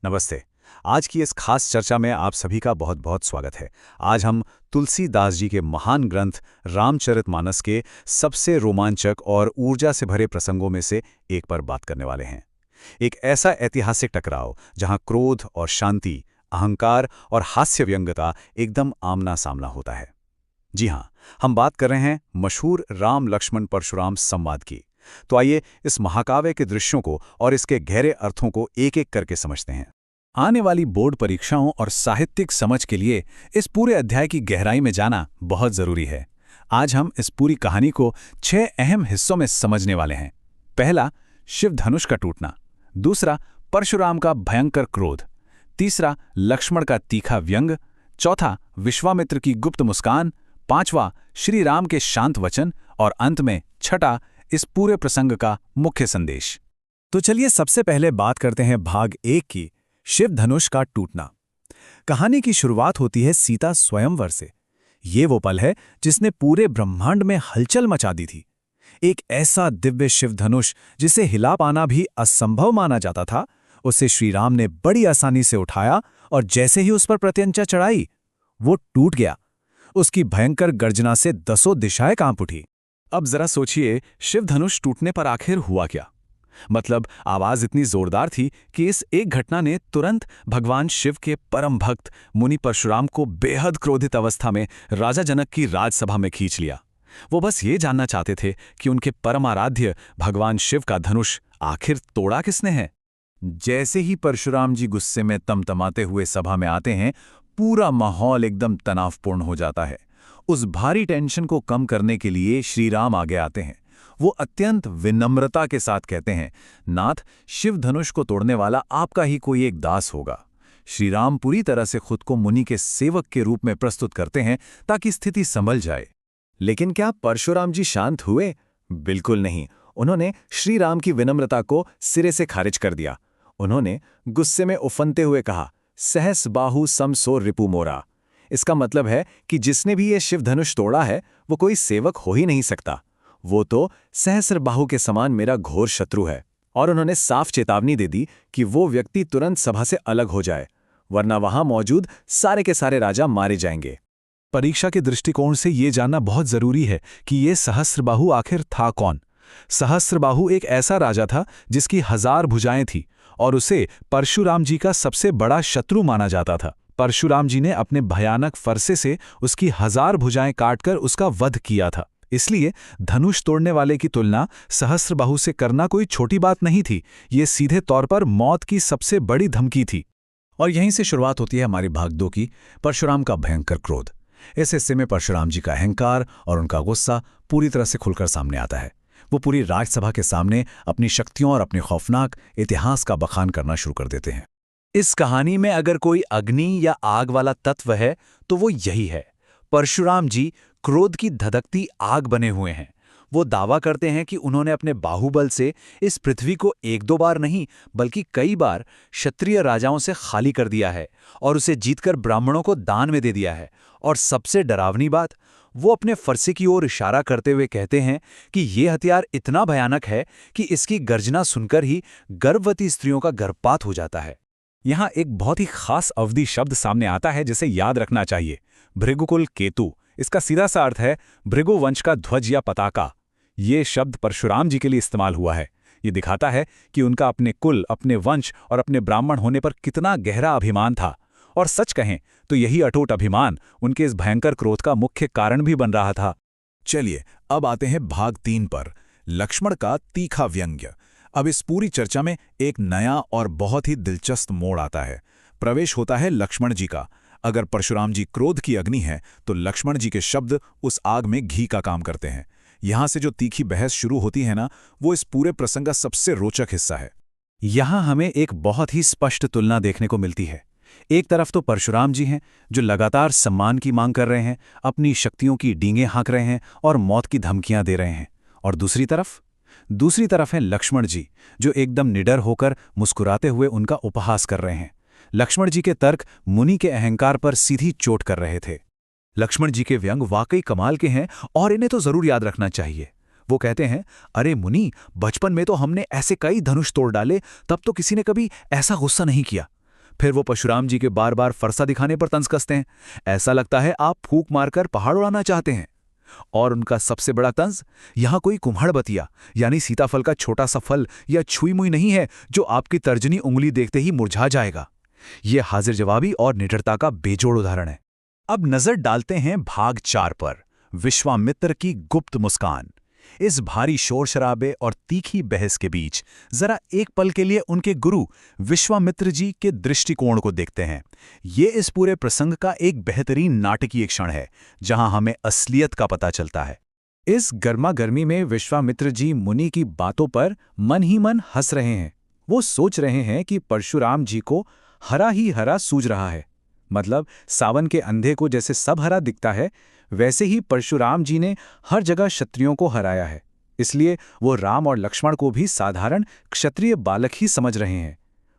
नमस्ते। आज की इस खास चर्चा में आप सभी का बहुत बहुत स्वागत है। आज हम तुलसीदास जी के महान ग्रंथ रामचरितमानस के सबसे रोमांचक और ऊर्जा से भरे प्रसंगों में से एक पर बात करने वाले हैं। एक ऐसा ऐतिहासिक टकराव जहां क्रोध और शांति, अहंकार और हास्य व्यंग्यता एकदम आमना सामना होता है। जी हाँ, हम बात कर रहे हैं मशहूर राम लक्ष्मण परशुराम संवाद की। तो आइए इस महाकाव्य के दृश्यों को और इसके गहरे अर्थों को एक-एक करके समझते हैं। आने वाली बोर्ड परीक्षाओं और साहित्यिक समझ के लिए इस पूरे अध्याय की गहराई में जाना बहुत जरूरी है। आज हम इस पूरी कहानी को 6 अहम हिस्सों में समझने वाले हैं। पहला, शिव धनुष का टूटना। दूसरा, परशुराम का भयंकर क्रोध। तीसरा, लक्ष्मण का तीखा व्यंग। चौथा, विश्वामित्र की गुप्त मुस्कान। पांचवा, श्री राम के शांत वचन। और अंत में छठा, इस पूरे प्रसंग का मुख्य संदेश। तो चलिए सबसे पहले बात करते हैं भाग 1 की, शिव धनुष का टूटना। कहानी की शुरुआत होती है सीता स्वयंवर से। ये वो पल है जिसने पूरे ब्रह्मांड में हलचल मचा दी थी। एक ऐसा दिव्य शिव धनुष जिसे हिला पाना भी असंभव माना जाता था, उसे श्री राम ने बड़ी आसानी से उठाया और जैसे ही उस पर प्रत्यंचा चढ़ाई, वो टूट गया। उसकी भयंकर गर्जना से 10 दिशाएं कांप उठी। अब जरा सोचिए, शिव धनुष टूटने पर आखिर हुआ क्या? मतलब आवाज इतनी जोरदार थी कि इस एक घटना ने तुरंत भगवान शिव के परम भक्त मुनि परशुराम को बेहद क्रोधित अवस्था में राजा जनक की राजसभा में खींच लिया। वो बस ये जानना चाहते थे कि उनके परमाराध्य भगवान शिव का धनुष आखिर तोड़ा किसने है। जैसे ही परशुराम जी गुस्से में तमतमाते हुए सभा में आते हैं, पूरा माहौल एकदम तनावपूर्ण हो जाता है। उस भारी टेंशन को कम करने के लिए श्री राम आगे आते हैं। वो अत्यंत विनम्रता के साथ कहते हैं, नाथ, शिव धनुष को तोड़ने वाला आपका ही कोई एक दास होगा। श्री राम पूरी तरह से खुद को मुनि के सेवक के रूप में प्रस्तुत करते हैं ताकि स्थिति संभल जाए। लेकिन क्या परशुराम जी शांत हुए? बिल्कुल नहीं। उन्होंने श्री राम की विनम्रता को सिरे से खारिज कर दिया। उन्होंने गुस्से में उफनते हुए कहा, सहस बाहु सम सो रिपु मोरा। इसका मतलब है कि जिसने भी ये शिव धनुष तोड़ा है वो कोई सेवक हो ही नहीं सकता। वो तो सहस्र बाहु के समान मेरा घोर शत्रु है। और उन्होंने साफ चेतावनी दे दी कि वो व्यक्ति तुरंत सभा से अलग हो जाए, वरना वहां मौजूद सारे के सारे राजा मारे जाएंगे। परीक्षा के दृष्टिकोण से ये जानना बहुत जरूरी है कि ये सहस्त्रबाहु आखिर था कौन। सहस्त्रबाहु एक ऐसा राजा था जिसकी 1000 भुजाएं थी और उसे परशुराम जी का सबसे बड़ा शत्रु माना जाता था। परशुराम जी ने अपने भयानक फरसे से उसकी 1000 भुजाएं काटकर उसका वध किया था। इसलिए धनुष तोड़ने वाले की तुलना सहस्त्रबाहु से करना कोई छोटी बात नहीं थी। ये सीधे तौर पर मौत की सबसे बड़ी धमकी थी। और यहीं से शुरुआत होती है हमारी भाग 2 की, परशुराम का भयंकर क्रोध। इस हिस्से में परशुराम जी का अहंकार और उनका गुस्सा पूरी तरह से खुलकर सामने आता है। वो पूरी राजसभा के सामने अपनी शक्तियों और अपने खौफनाक इतिहास का बखान करना शुरू कर देते हैं। इस कहानी में अगर कोई अग्नि या आग वाला तत्व है तो वो यही है। परशुराम जी क्रोध की धधकती आग बने हुए हैं। वो दावा करते हैं कि उन्होंने अपने बाहुबल से इस पृथ्वी को 1-2 बार नहीं बल्कि कई बार क्षत्रिय राजाओं से खाली कर दिया है और उसे जीतकर ब्राह्मणों को दान में दे दिया है। और सबसे डरावनी बात, वो अपने फरसे की ओर इशारा करते हुए कहते हैं कि ये हथियार इतना भयानक है कि इसकी गर्जना सुनकर ही गर्भवती स्त्रियों का गर्भपात हो जाता है। यहाँ एक बहुत ही खास अवधि शब्द सामने आता है जिसे याद रखना चाहिए, भृगुकुल केतु। इसका सीधा सा अर्थ है भृगुवंश का ध्वज या पताका। ये शब्द परशुराम जी के लिए इस्तेमाल हुआ है। ये दिखाता है कि उनका अपने कुल, अपने वंश और अपने ब्राह्मण होने पर कितना गहरा अभिमान था। और सच कहें तो यही अटूट अभिमान उनके इस भयंकर क्रोध का मुख्य कारण भी बन रहा था। चलिए अब आते हैं भाग 3 पर, लक्ष्मण का तीखा व्यंग्य। अब इस पूरी चर्चा में एक नया और बहुत ही दिलचस्प मोड़ आता है। प्रवेश होता है लक्ष्मण जी का। अगर परशुराम जी क्रोध की अग्नि है तो लक्ष्मण जी के शब्द उस आग में घी का काम करते हैं। यहां से जो तीखी बहस शुरू होती है ना, वो इस पूरे प्रसंग का सबसे रोचक हिस्सा है। यहां हमें एक बहुत ही स्पष्ट तुलना देखने को मिलती है। एक तरफ तो परशुराम जी हैं जो लगातार सम्मान की मांग कर रहे हैं, अपनी शक्तियों की डींगें हाँक रहे हैं और मौत की धमकियां दे रहे हैं। और दूसरी तरफ है लक्ष्मण जी जो एकदम निडर होकर मुस्कुराते हुए उनका उपहास कर रहे हैं। लक्ष्मण जी के तर्क मुनि के अहंकार पर सीधी चोट कर रहे थे। लक्ष्मण जी के व्यंग वाकई कमाल के हैं और इन्हें तो जरूर याद रखना चाहिए। वो कहते हैं, अरे मुनि, बचपन में तो हमने ऐसे कई धनुष तोड़ डाले, तब तो किसी ने कभी ऐसा गुस्सा नहीं किया। फिर वो परशुराम जी के बार बार फरसा दिखाने पर तंज कसते हैं। ऐसा लगता है आप फूंक मारकर पहाड़ उड़ाना चाहते हैं। और उनका सबसे बड़ा तंज, यहाँ कोई कुम्हाड़ बतिया यानी सीताफल का छोटा सा फल या छुई मुई नहीं है जो आपकी तर्जनी उंगली देखते ही मुरझा जाएगा। ये हाजिर जवाबी और निडरता का बेजोड़ उदाहरण है। अब नजर डालते हैं भाग 4 पर, विश्वामित्र की गुप्त मुस्कान। इस भारी शोर शराबे और तीखी बहस के बीच जरा एक पल के लिए उनके गुरु विश्वामित्र जी के दृष्टिकोण को देखते हैं। ये इस पूरे प्रसंग का एक बेहतरीन नाटकीय क्षण है जहां हमें असलियत का पता चलता है। इस गर्मा गर्मी में विश्वामित्र जी मुनि की बातों पर मन ही मन हंस रहे हैं। वो सोच रहे हैं कि परशुराम जी को हरा ही हरा सूझ रहा है। मतलब सावन के अंधे को जैसे सब हरा दिखता है, वैसे ही परशुराम जी ने हर जगह क्षत्रियों को हराया है। इसलिए वो राम और लक्ष्मण को भी साधारण क्षत्रिय बालक ही समझ रहे हैं।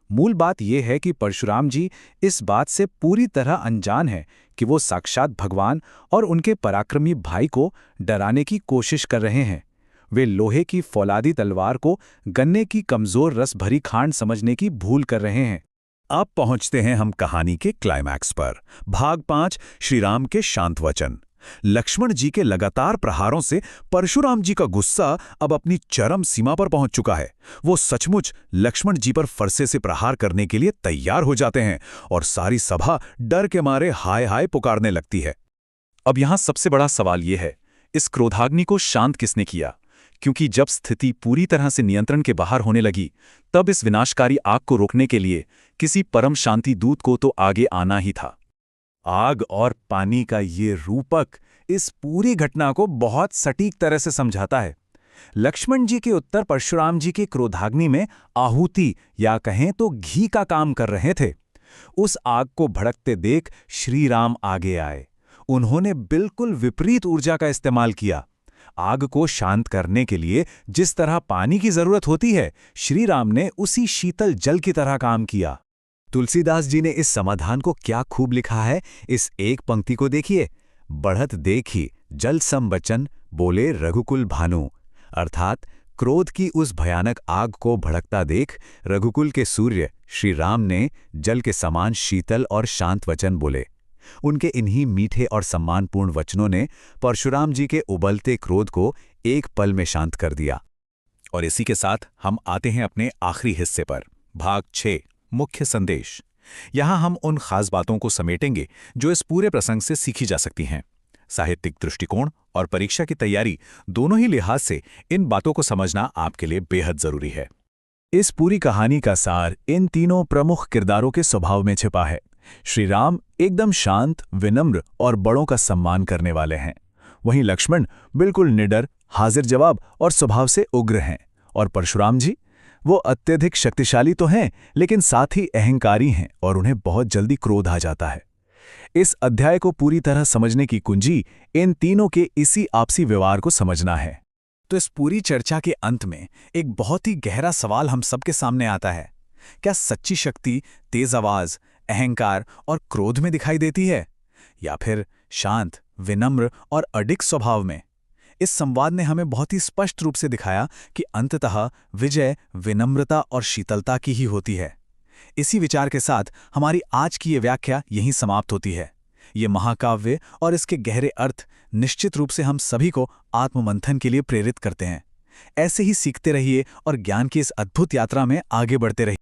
मूल बात यह है कि परशुराम जी इस बात से पूरी तरह अनजान है कि वो साक्षात भगवान और उनके पराक्रमी भाई को डराने की कोशिश कर रहे हैं। वे लोहे की फौलादी तलवार को गन्ने की कमजोर रस भरी खांड समझने की भूल कर रहे हैं। अब पहुंचते हैं हम कहानी के क्लाइमैक्स पर। भाग 5, श्रीराम के शांत वचन। लक्ष्मण जी के लगातार प्रहारों से परशुराम जी का गुस्सा अब अपनी चरम सीमा पर पहुंच चुका है। वो सचमुच लक्ष्मण जी पर फरसे से प्रहार करने के लिए तैयार हो जाते हैं और सारी सभा डर के मारे हाय हाय पुकारने लगती है। अब यहां सबसे बड़ा सवाल यह है, इस क्रोधाग्नि को शांत किसने किया? क्योंकि जब स्थिति पूरी तरह से नियंत्रण के बाहर होने लगी, तब इस विनाशकारी आग को रोकने के लिए किसी परम शांति दूत को तो आगे आना ही था। आग और पानी का ये रूपक इस पूरी घटना को बहुत सटीक तरह से समझाता है। लक्ष्मण जी के उत्तर परशुराम जी के क्रोधाग्नि में आहुति या कहें तो घी का काम कर रहे थे। उस आग को भड़कते देख श्री राम आगे आए। उन्होंने बिल्कुल विपरीत ऊर्जा का इस्तेमाल किया। आग को शांत करने के लिए जिस तरह पानी की जरूरत होती है, श्री राम ने उसी शीतल जल की तरह काम किया। तुलसीदास जी ने इस समाधान को क्या खूब लिखा है, इस एक पंक्ति को देखिए। बढ़त देखी जल सम बचन, बोले रघुकुल भानु। अर्थात क्रोध की उस भयानक आग को भड़कता देख रघुकुल के सूर्य श्री राम ने जल के समान शीतल और शांत वचन बोले। उनके इन्हीं मीठे और सम्मानपूर्ण वचनों ने परशुराम जी के उबलते क्रोध को एक पल में शांत कर दिया। और इसी के साथ हम आते हैं अपने आखिरी हिस्से पर, भाग 6, मुख्य संदेश। यहां हम उन खास बातों को समेटेंगे जो इस पूरे प्रसंग से सीखी जा सकती हैं। साहित्यिक दृष्टिकोण और परीक्षा की तैयारी दोनों ही लिहाज से इन बातों को समझना आपके लिए बेहद जरूरी है। इस पूरी कहानी का सार इन तीनों प्रमुख किरदारों के स्वभाव में छिपा है। श्री राम एकदम शांत, विनम्र और बड़ों का सम्मान करने वाले हैं। वहीं लक्ष्मण बिल्कुल निडर, हाजिर जवाब और स्वभाव से उग्र हैं। और परशुराम जी, वो अत्यधिक शक्तिशाली तो हैं, लेकिन साथ ही अहंकारी हैं और उन्हें बहुत जल्दी क्रोध आ जाता है। इस अध्याय को पूरी तरह समझने की कुंजी इन तीनों के इसी आपसी व्यवहार को समझना है। तो इस पूरी चर्चा के अंत में एक बहुत ही गहरा सवाल हम सबके सामने आता है। क्या सच्ची शक्ति तेज आवाज, अहंकार और क्रोध में दिखाई देती है, या फिर शांत, विनम्र और अडिग स्वभाव में? इस संवाद ने हमें बहुत ही स्पष्ट रूप से दिखाया कि अंततः विजय विनम्रता और शीतलता की ही होती है। इसी विचार के साथ हमारी आज की ये व्याख्या यहीं समाप्त होती है। ये महाकाव्य और इसके गहरे अर्थ निश्चित रूप से हम सभी को आत्ममंथन के लिए प्रेरित करते हैं। ऐसे ही सीखते रहिए और ज्ञान की इस अद्भुत यात्रा में आगे बढ़ते रहिए।